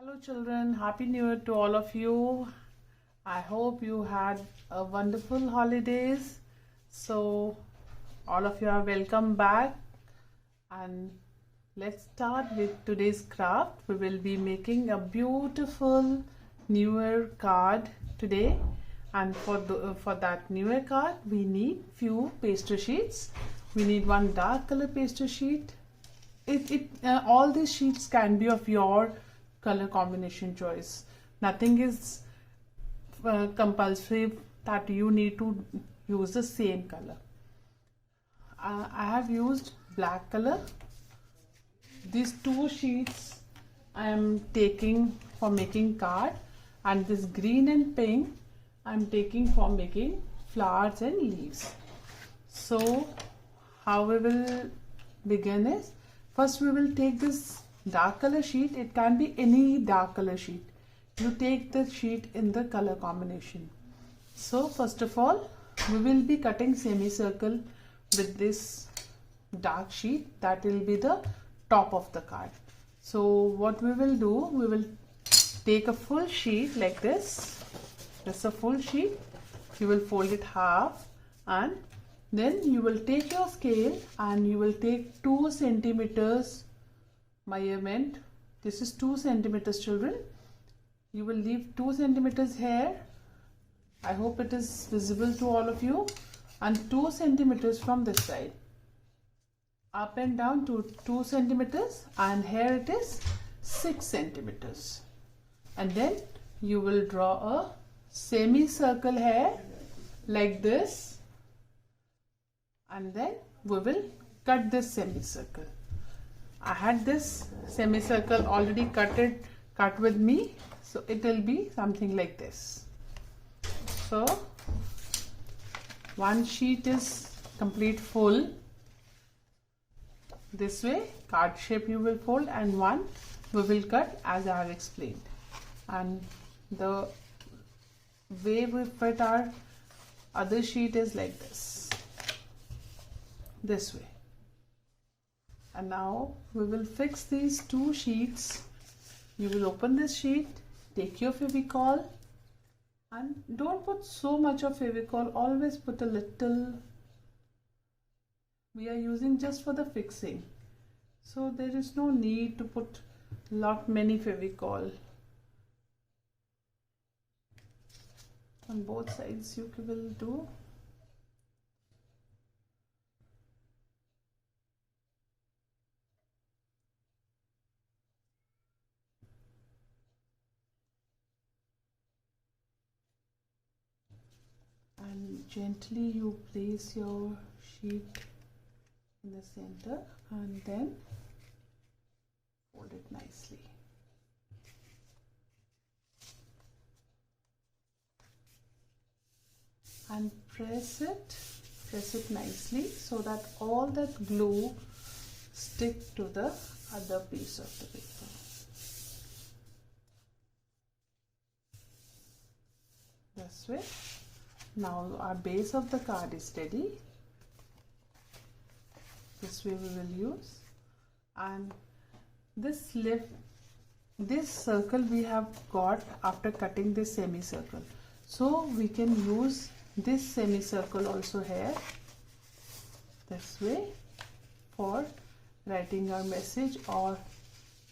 Hello children, Happy New Year to all of you. I hope you had a wonderful holidays. So all of you are welcome back, and let's start with today's craft. We will be making a beautiful New Year card today, and for that New Year card we need few pastry sheets. We need one dark color pastry sheet. All these sheets can be of your color combination choice. Nothing is compulsory that you need to use the same color. I have used black color. These two sheets I am taking for making card, and this green and pink I am taking for making flowers and leaves. So how we will begin is, first we will take this dark color sheet. It can be any dark color sheet. You take the sheet in the color combination. So first of all we will be cutting semicircle with this dark sheet. That will be the top of the card. So what we will do, we will take a full sheet like this. That's a full sheet. You will fold it half, and then you will take your scale and you will take 2 centimeters measurement. This is 2 centimeters, children. You will leave 2 centimeters here. I hope it is visible to all of you. And 2 centimeters from this side, up and down to 2 centimeters, and here it is 6 centimeters. And then you will draw a semicircle here like this, and then we will cut this semicircle. I had this semicircle already cut with me, so it will be something like this. So one sheet is complete full. This way card shape you will fold, and one we will cut as I have explained. And the way we fit our other sheet is like this way. And now we will fix these two sheets. You will open this sheet, take your Fevicol, and don't put so much of Fevicol, always put a little. We are using just for the fixing, so there is no need to put many Fevicol. On both sides you will do. And gently you place your sheet in the center, and then fold it nicely. And press it nicely so that all that glue stick to the other piece of the paper. This way. Now our base of the card is ready. This way we will use, and this circle we have got after cutting this semicircle, so we can use this semicircle also here, this way, for writing our message, or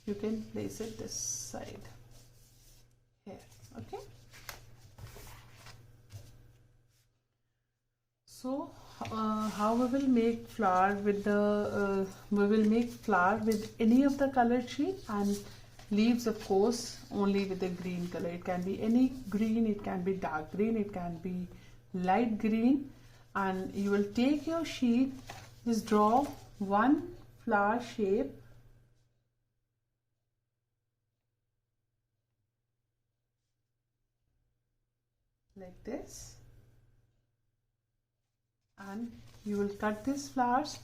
you can place it this side here. Okay, so how we will make flower with the we will make flower with any of the colored sheet, and leaves of course only with the green color. It can be any green, it can be dark green, it can be light green. And you will take your sheet, just draw one flower shape like this, and you will cut these flowers.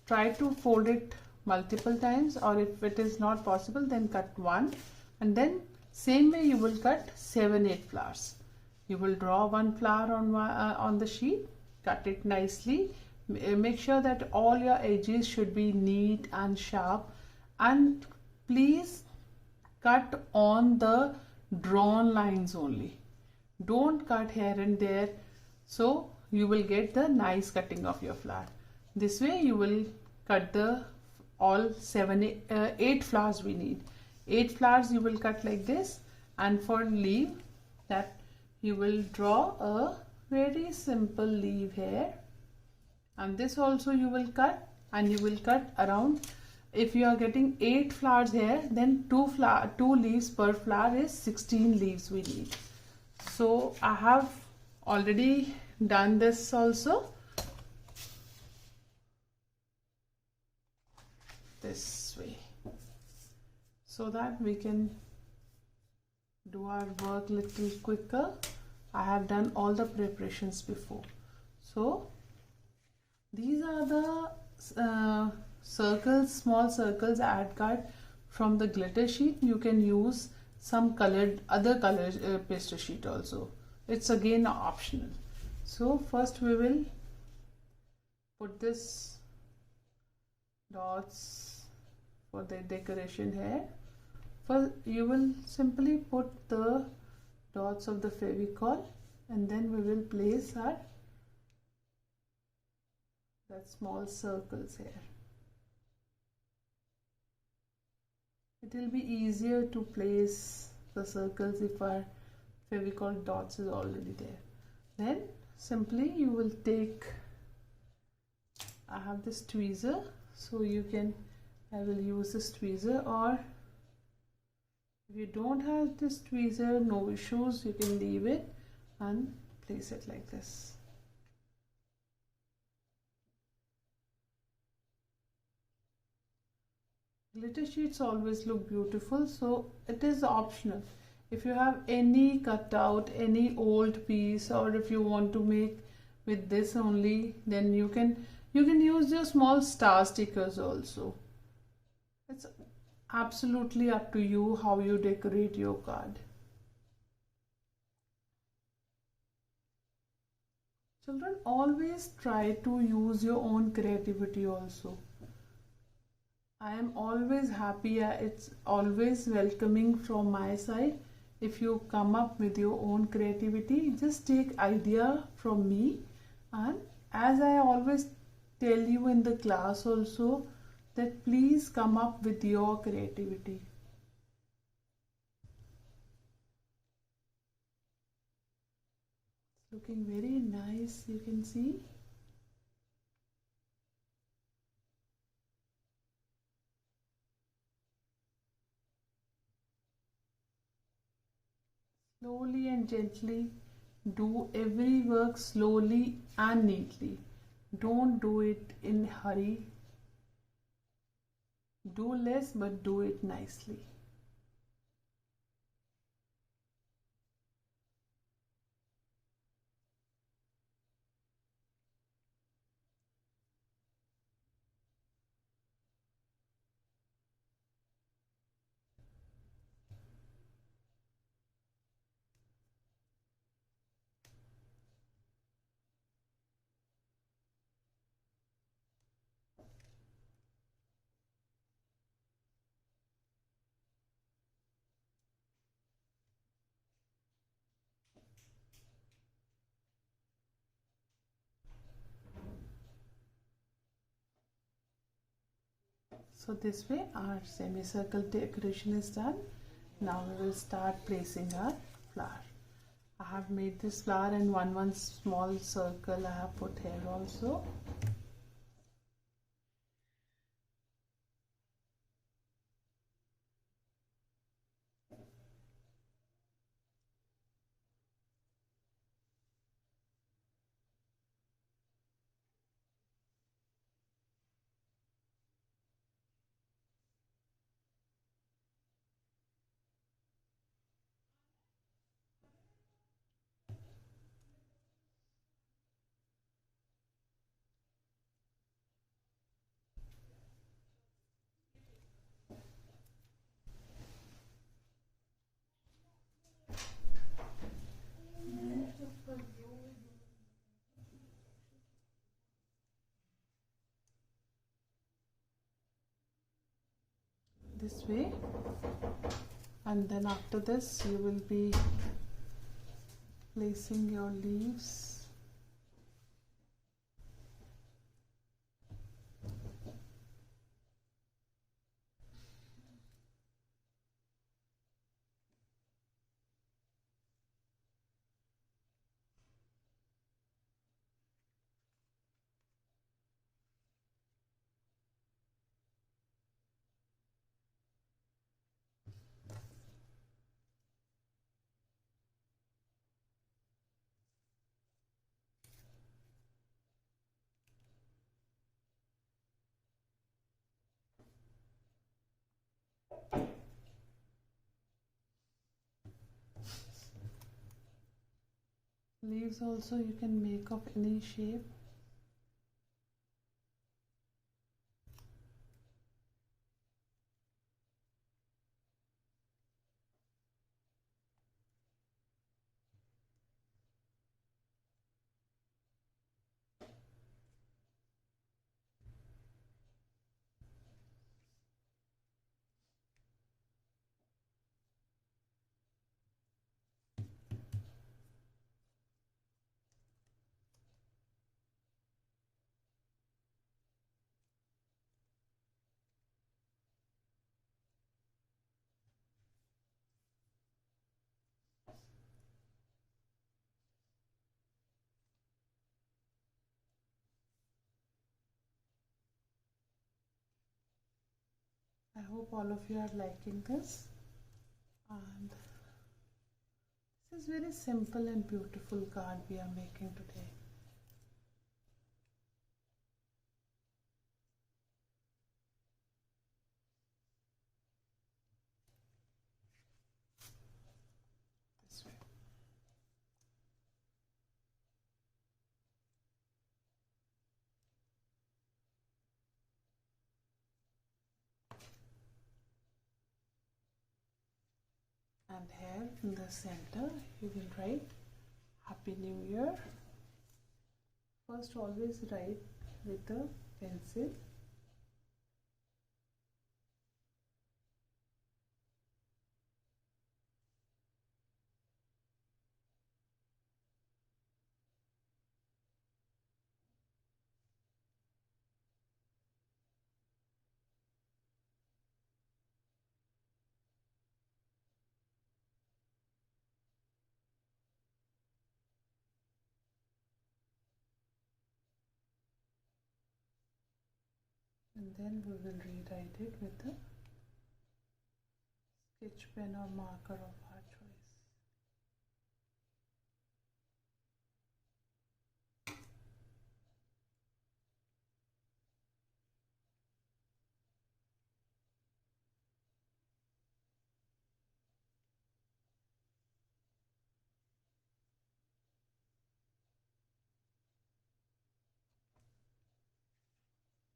Try to fold it multiple times, or if it is not possible, then cut one, and then same way you will cut 7-8 flowers. You will draw one flower on the sheet, cut it nicely. Make sure that all your edges should be neat and sharp, and please cut on the drawn lines only. Don't cut here and there, so you will get the nice cutting of your flower. This way you will cut the all 8 flowers we need. 8 flowers you will cut like this, and for leaf that you will draw a very simple leaf here, and this also you will cut, and you will cut around. If you are getting 8 flowers here, then 2 leaves per flower is 16 leaves we need. So I have already done this also. This way, so that we can do our work little quicker. I have done all the preparations before. So these are the circles, small circles I had cut from the glitter sheet. You can use some other colored paste sheet also. It's again optional. So first we will put this dots for the decoration here. First you will simply put the dots of the Fevicol, and then we will place that small circles here. It will be easier to place the circles if our Fevicol dots is already there. Then simply you will take, I have this tweezer, so I will use this tweezer, or if you don't have this tweezer, no issues, you can leave it and place it like this. Glitter sheets always look beautiful, so it is optional. If you have any cutout, any old piece, or if you want to make with this only, then you can use your small star stickers also. It's absolutely up to you how you decorate your card. Children, always try to use your own creativity also. I am always happy, it's always welcoming from my side. If you come up with your own creativity, just take idea from me, and as I always tell you in the class also, that please come up with your creativity. It's looking very nice, you can see. Slowly and gently, do every work slowly and neatly. Don't do it in a hurry. Do less but do it nicely. So this way our semicircle decoration is done. Now we will start placing our flower. I have made this flower and one small circle I have put here also. This way and then after this you will be placing your leaves. Leaves also you can make of any shape. I hope all of you are liking this, and this is very simple and beautiful card we are making today. This way. And here in the center you will write Happy New Year. First always write with a pencil. And then we will rewrite it with a sketch pen or marker of our choice.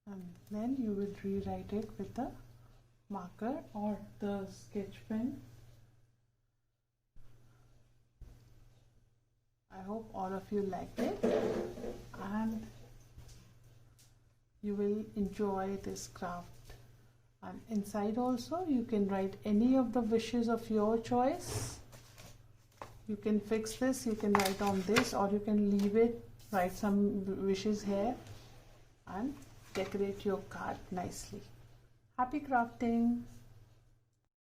And then you will rewrite it with a marker or the sketch pen. I hope all of you liked it and you will enjoy this craft. And inside also you can write any of the wishes of your choice. You can fix this, you can write on this, or you can leave it, write some wishes here and decorate your card nicely. Happy crafting!